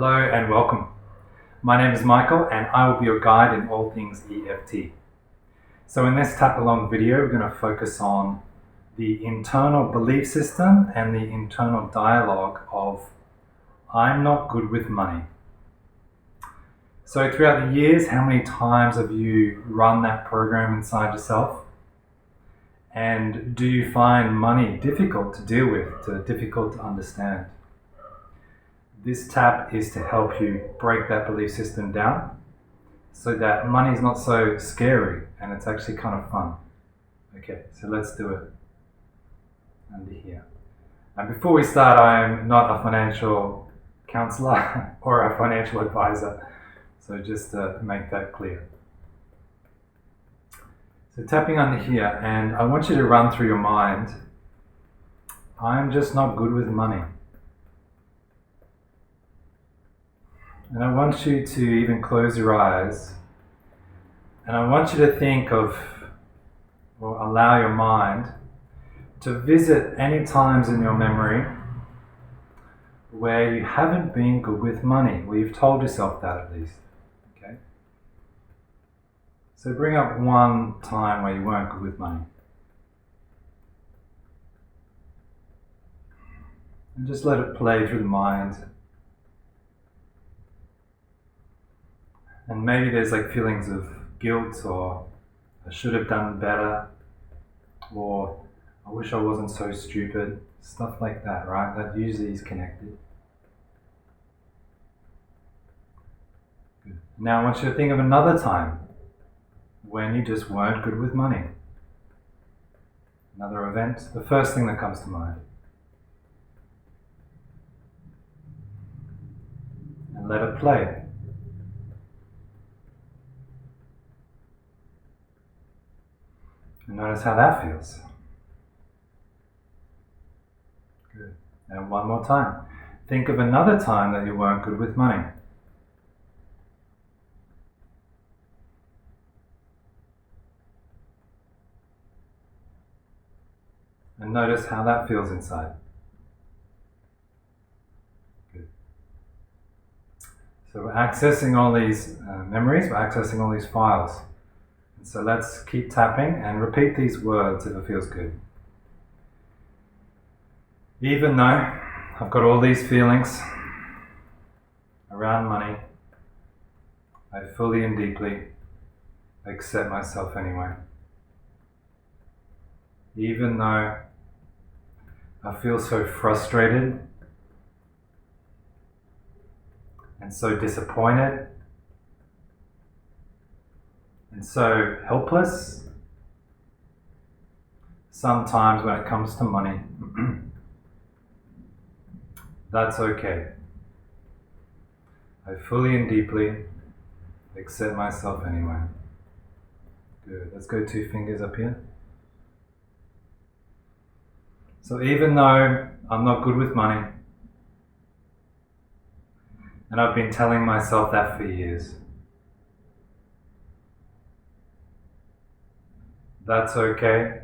Hello and welcome. My name is Michael and I will be your guide in all things EFT. So in this tap along video, we're going to focus on the internal belief system and the internal dialogue of I'm not good with money. So throughout the years, how many times have you run that program inside yourself? And do you find money difficult to deal with, difficult to understand? This tap is to help you break that belief system down so that money is not so scary and it's actually kind of fun. Okay, so let's do it under here. And before we start, I am not a financial counselor or a financial advisor, so just to make that clear. So tapping under here, and I want you to run through your mind, I'm just not good with money. And I want you to even close your eyes, and I want you to think of, or allow your mind to visit any times in your memory where you haven't been good with money, where you've told yourself that at least. Okay? So bring up one time where you weren't good with money. And just let it play through the mind. And maybe there's like feelings of guilt, or I should have done better, or I wish I wasn't so stupid, stuff like that, right? That usually is connected. Good. Now I want you to think of another time when you just weren't good with money. Another event, the first thing that comes to mind. And let it play. And notice how that feels. Good. And one more time. Think of another time that you weren't good with money. And notice how that feels inside. Good. So we're accessing all these memories, we're accessing all these files. So let's keep tapping and repeat these words if it feels good. Even though I've got all these feelings around money, I fully and deeply accept myself anyway. Even though I feel so frustrated and so disappointed and so helpless sometimes when it comes to money, that's okay. I fully and deeply accept myself anyway. Good. Let's go 2 fingers up here. So even though I'm not good with money, and I've been telling myself that for years, that's okay.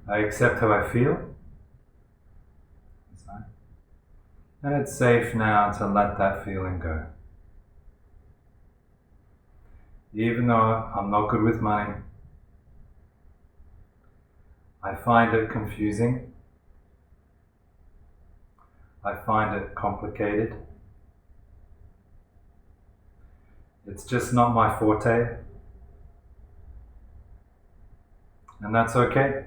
I accept how I feel. And it's safe now to let that feeling go. Even though I'm not good with money, I find it confusing. I find it complicated. It's just not my forte. And that's okay.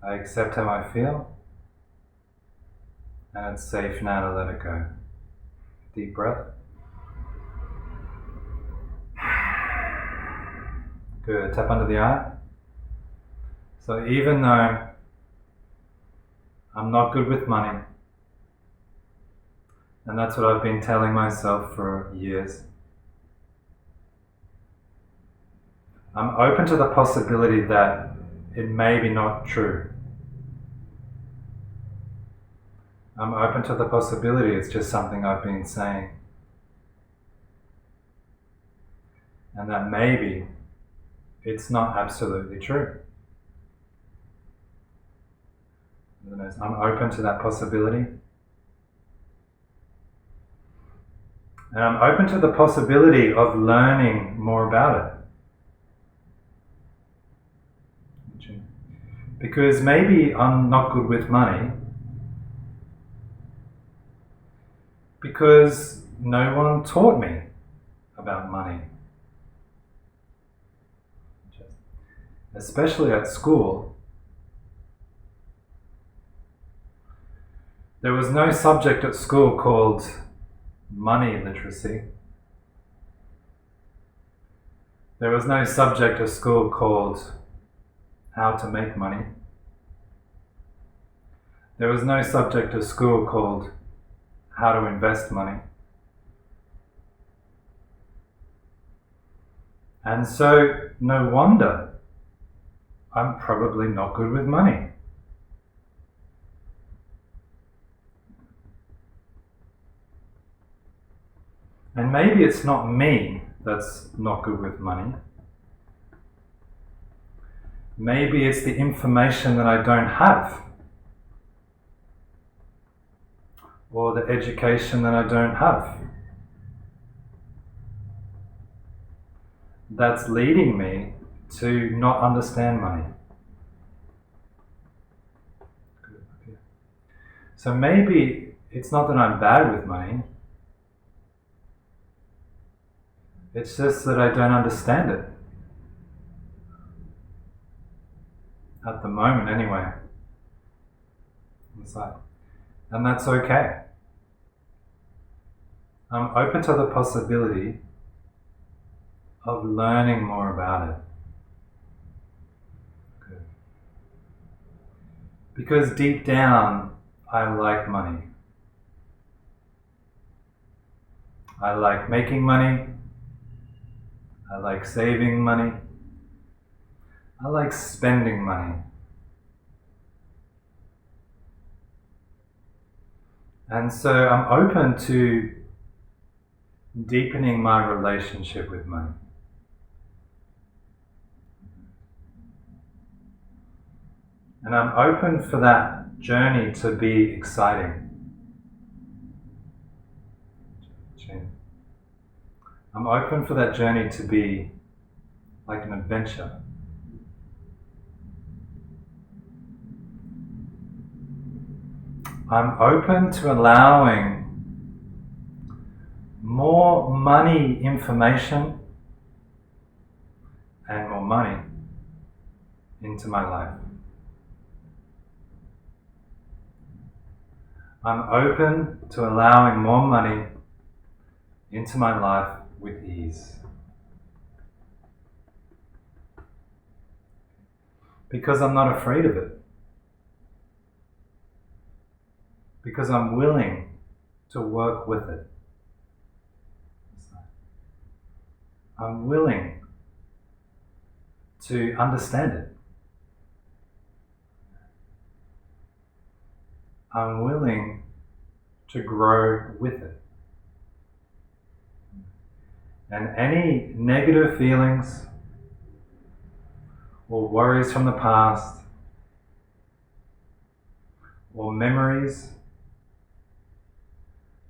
I accept how I feel. And it's safe now to let it go. Deep breath. Good. Tap under the eye. So even though I'm not good with money, and that's what I've been telling myself for years, I'm open to the possibility that it may be not true. I'm open to the possibility it's just something I've been saying. And that maybe it's not absolutely true. I'm open to that possibility. And I'm open to the possibility of learning more about it. Because maybe I'm not good with money because no one taught me about money. Especially at school, there was no subject at school called money literacy. There was no subject at school called how to make money. There was no subject at school called how to invest money. And so, no wonder I'm probably not good with money. And maybe it's not me that's not good with money. Maybe it's the information that I don't have, or the education that I don't have, that's leading me to not understand money. So maybe it's not that I'm bad with money, it's just that I don't understand it. At the moment anyway. And that's okay. I'm open to the possibility of learning more about it. Good. Because deep down, I like money. I like making money. I like saving money. I like spending money. And so I'm open to deepening my relationship with money. And I'm open for that journey to be exciting. I'm open for that journey to be like an adventure. I'm open to allowing more money information and more money into my life. I'm open to allowing more money into my life with ease. Because I'm not afraid of it. Because I'm willing to work with it. I'm willing to understand it. I'm willing to grow with it. And any negative feelings or worries from the past or memories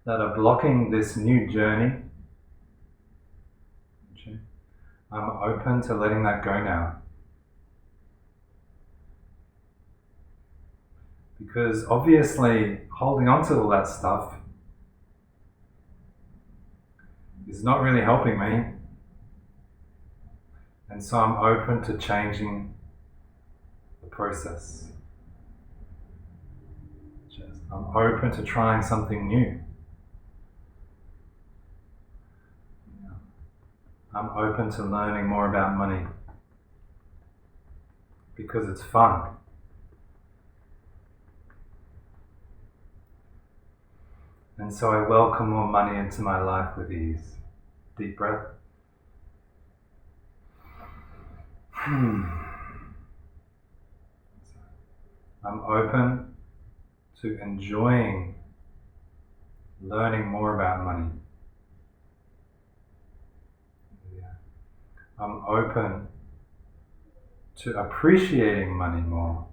that are blocking this new journey, I'm open to letting that go now. Because obviously holding on to all that stuff is not really helping me. And so I'm open to changing the process. I'm open to trying something new. I'm open to learning more about money because it's fun. And so I welcome more money into my life with ease. Deep breath. I'm open to enjoying learning more about money. I'm open to appreciating money more.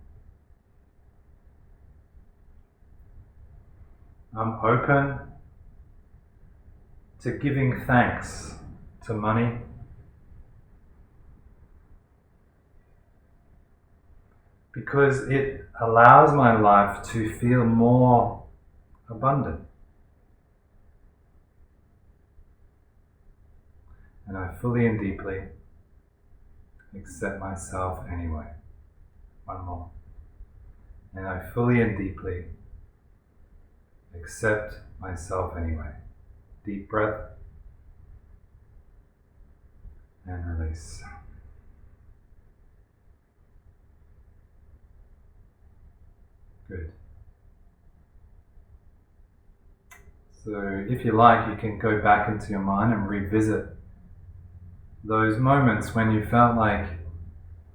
I'm open to giving thanks to money, because it allows my life to feel more abundant. And I fully and deeply accept myself anyway. One more. And I fully and deeply accept myself anyway. Deep breath and release. Good. So if you like, you can go back into your mind and revisit those moments when you felt like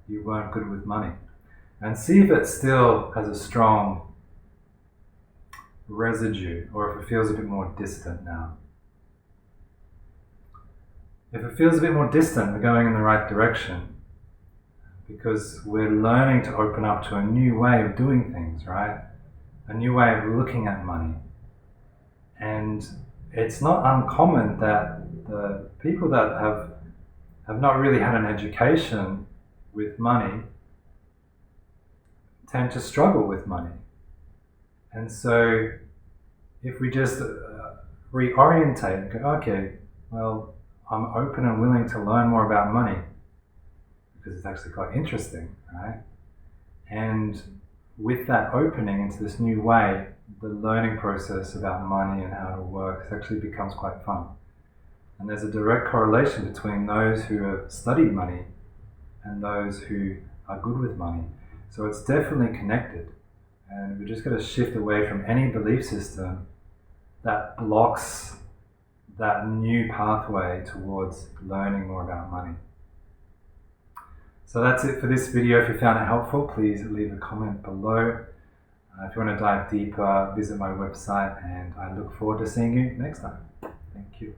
you weren't good with money, and see if it still has a strong residue or if it feels a bit more distant now. If it feels a bit more distant, we're going in the right direction, because we're learning to open up to a new way of doing things, right? A new way of looking at money. And it's not uncommon that the people that have not really had an education with money tend to struggle with money. And so if we just reorientate and go, okay, well, I'm open and willing to learn more about money, because it's actually quite interesting, right? And with that opening into this new way, the learning process about money and how it works actually becomes quite fun. And there's a direct correlation between those who have studied money and those who are good with money. So it's definitely connected. And we're just going to shift away from any belief system that blocks that new pathway towards learning more about money. So that's it for this video. If you found it helpful, please leave a comment below. If you want to dive deeper, visit my website, and I look forward to seeing you next time. Thank you.